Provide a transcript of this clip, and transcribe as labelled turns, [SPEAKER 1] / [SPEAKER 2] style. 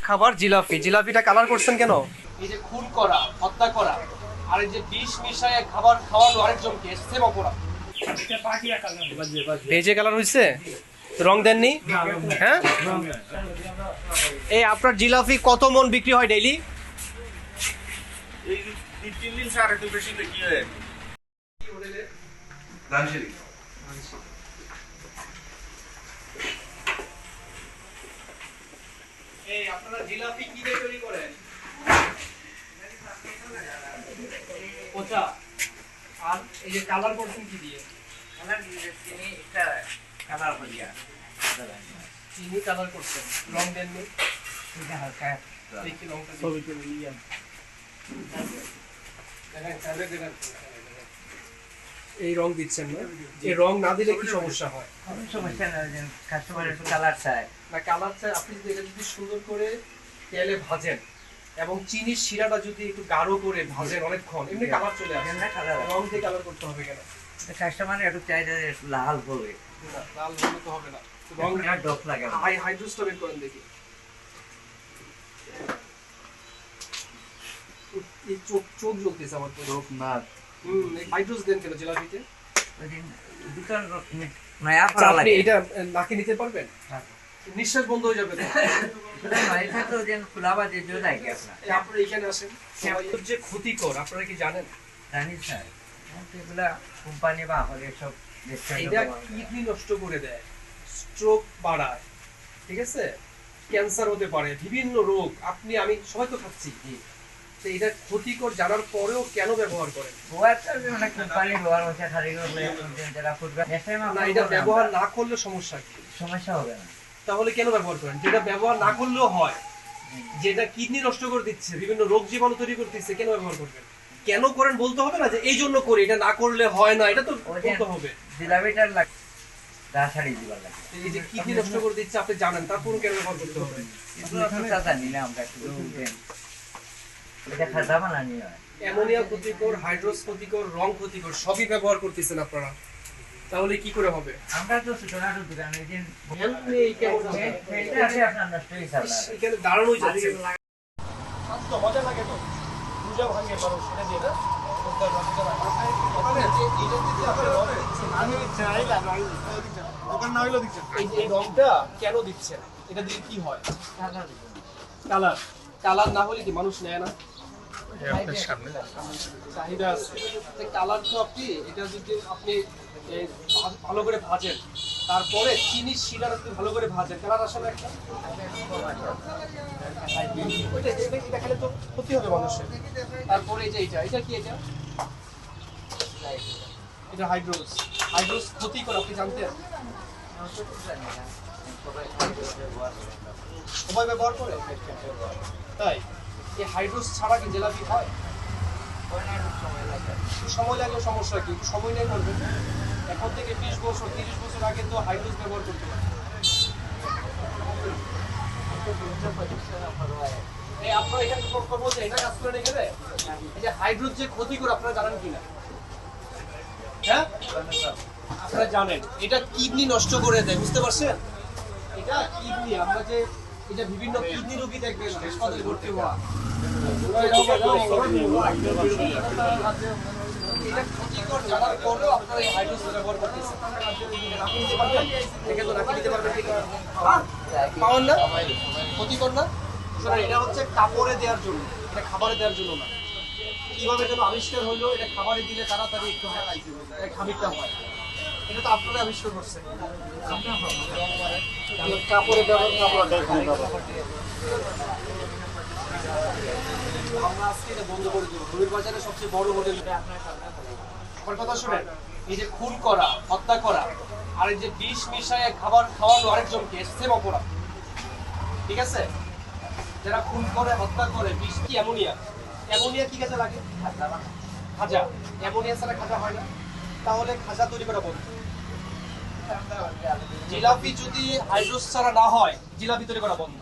[SPEAKER 1] খাবার জিলাপি। জিলাপিটা কালার করছেন কেন? এই যে খুন করা, হত্যা করা, আর এই যে বিষ মিশায় খাবার খাওয়ানো আরেকজনকে, সেম অপরাধ। ভেজে কালার হয়েছে, রং দেননি? হ্যাঁ, এই আপনার জিলাপি কত মন বিক্রি হয় ডেইলি? এই আপনারা জিলাপি কি দিয়ে তৈরি করেন? পচা। আর এই যে কালার করছেন কি দিয়ে? চিনি কালার করছেন, রং দেননি? দেখি রংটা এই রং দিচ্ছেন না? এই রং না দিলে কি সমস্যা হয়?
[SPEAKER 2] সমস্যা না, কাস্টমার একটু কালার চায়
[SPEAKER 1] না, কালার চাই। আপনি যদি এটা যদি সুন্দর করে তেলে ভাজেন এবং চিনির শিরাটা যদি একটু গাঢ় করে ভাজেন অনেকক্ষণ, এমনি কালার চলে আসে। রং দিয়ে কালার করতে হবে কেন?
[SPEAKER 2] কাস্টমার একটু চাই যে লাল বলে,
[SPEAKER 1] না, লাল হলে তো হবে না। রং
[SPEAKER 2] ডপ লাগে।
[SPEAKER 1] হাইড্রোস্টা বের করেন দেখি। এই চোখ চোখ জ্বলতেছে আমার তো।
[SPEAKER 2] ডপ না,
[SPEAKER 1] হাইড্রোস দেন কেন জিলাপিতে?
[SPEAKER 2] দুটো নয়া
[SPEAKER 1] আচ্ছা,
[SPEAKER 2] করা
[SPEAKER 1] আপনি
[SPEAKER 2] লাগে।
[SPEAKER 1] এটা নাকে নিতে পারবেন? নিঃশ্বাস বন্ধ হয়ে যাবে তো।
[SPEAKER 2] এটা তো যেন খোলাবা যে জোর লাগে আপনার।
[SPEAKER 1] এই আপনারা এখানে আসেন, সবাই যে ক্ষতিকর আপনারা কি জানেন?
[SPEAKER 2] জানি স্যার, এগুলা কোম্পানি বা হলে সব
[SPEAKER 1] এটা কিডনি নষ্ট করে দেয়, স্ট্রোক বাড়ায়, ঠিক আছে, ক্যান্সার হতে পারে, বিভিন্ন রোগ। আপনি আমি সবাই তো খাচ্ছি। তো এটা ক্ষতিকর জানার পরেও কেন ব্যবহার করেন?
[SPEAKER 2] মানে কোম্পানি ব্যবহার হচ্ছে খালি যারা ফুটবে
[SPEAKER 1] না, এটা ব্যবহার না করলে সমস্যা কি?
[SPEAKER 2] সমস্যা হবে না।
[SPEAKER 1] তাহলে কেন ব্যবহার করেন? যেটা ব্যবহার না করলেও হয়, যেটা কিডনি নষ্ট করে দিচ্ছে, বিভিন্ন রোগ জীবাণু তৈরি করতেছে, কেন ব্যবহার করবেন? কেন করেন বলতে হবে না যে এই জন্য করি, এটা না করলে হয় না, এটা তো বলতে হবে।
[SPEAKER 2] জিলাপিটার লাগে গা ছাড়িয়ে দিবার লাগে।
[SPEAKER 1] এই যে কিডনি নষ্ট করে দিচ্ছে আপনি জানেন, তারপর কেন ব্যবহার করতে হবে?
[SPEAKER 2] জানি না আমরা শুধু এটা খাতা বানানি হয়।
[SPEAKER 1] অ্যামোনিয়া ক্ষতিকর, হাইড্রোস ক্ষতিকর, রং ক্ষতিকর, সবই ব্যবহার করতেছেন আপনারা। তাহলে কি করে হবে?
[SPEAKER 2] আমরা তো ছোটখাটো দোকান এই দিন আপনার নষ্ট হয়ে যাবে।
[SPEAKER 1] এখানে দাঁড়ানোই যাচ্ছে না। তো মজা লাগে তো, পূজা ভাঙে মানুষ এটা দিয়ে না। এই রংটা কেন দিচ্ছেন? এটা দিয়ে কি হয়? কালার। কালার না হলে কি মানুষ নেয় না? চাহিদা আছে। কালার তো আপনি এটা যদি আপনি ভালো করে ভাজেন, তারপরে চিনির শিরাটা যদি ভালো করে ভাজেন, কালার আসলে একটা এটা খেলে তো ক্ষতি হবে মানুষের। তারপরে এই যে এটা কি? এটা হাইড্রোস। হাইড্রোস ক্ষতিকর, আপনি জানতেন? সবাই ব্যবহার করে তাই? এই হাইড্রোস ছাড়া কি জিলাপি হয়? সময় লাগলে সমস্যা কি? সময় নেই করবেন। এখন থেকে 20 বছর 30 বছর আগে তো হাইড্রোস ব্যবহার করতে পারে। এই আপনারা এখানে কর্ম যে এটা কাজ করেন এখানে, এই যে হাইড্রোস যে ক্ষতিকর আপনারা জানেন কিনা? হ্যাঁ, আপনারা জানেন এটা কিডনি নষ্ট করে দেয়, বুঝতে পারছেন? এটা কিডনি, আমরা যে এটা বিভিন্ন কিডনি রোগী দেখবেন হাসপাতালে ভর্তি হওয়া, এটা ক্ষতিকর জানার পরেও আপনারা এই হাইড্রোস ব্যবহার করতেছেন। নাকি নিতে পারবেন? দেখে তো নাকি নিতে পারবেন কিনা? পাওয়ার না? ক্ষতিকর না? এটা হচ্ছে কাপড়ে দেওয়ার জন্য, এটা খাবারে দেওয়ার জন্য না। কিভাবে যেন আবিষ্কার হইলো, এটা খাবারে দিলে তাড়াতাড়ি একটু খামিরটা হয়। এটা তো আপনারা আবিষ্কার করছেন। কাপড়ে আমরা আজকে এটা বন্ধ করে দেবো। রবির বাজারে সবচেয়ে বড় হোটেল। আমার কথা শুনেন, এই যে খুন করা, হত্যা করা, আর এই যে বিষ মিশায় খাবার খাওয়ানো আরেকজনকে, সেম অপরাধ, ঠিক আছে? যারা খুন করে, হত্যা করে, বিষ কি অ্যামোনিয়া? অ্যামোনিয়া কি কাজে লাগে? খাজা। অ্যামোনিয়া ছাড়া খাজা হয় না, তাহলে খাজা তৈরি করা বন্ধ। জিলাপি যদি হাইড্রোস ছাড়া না হয়, জিলাপি তৈরি করা বন্ধ।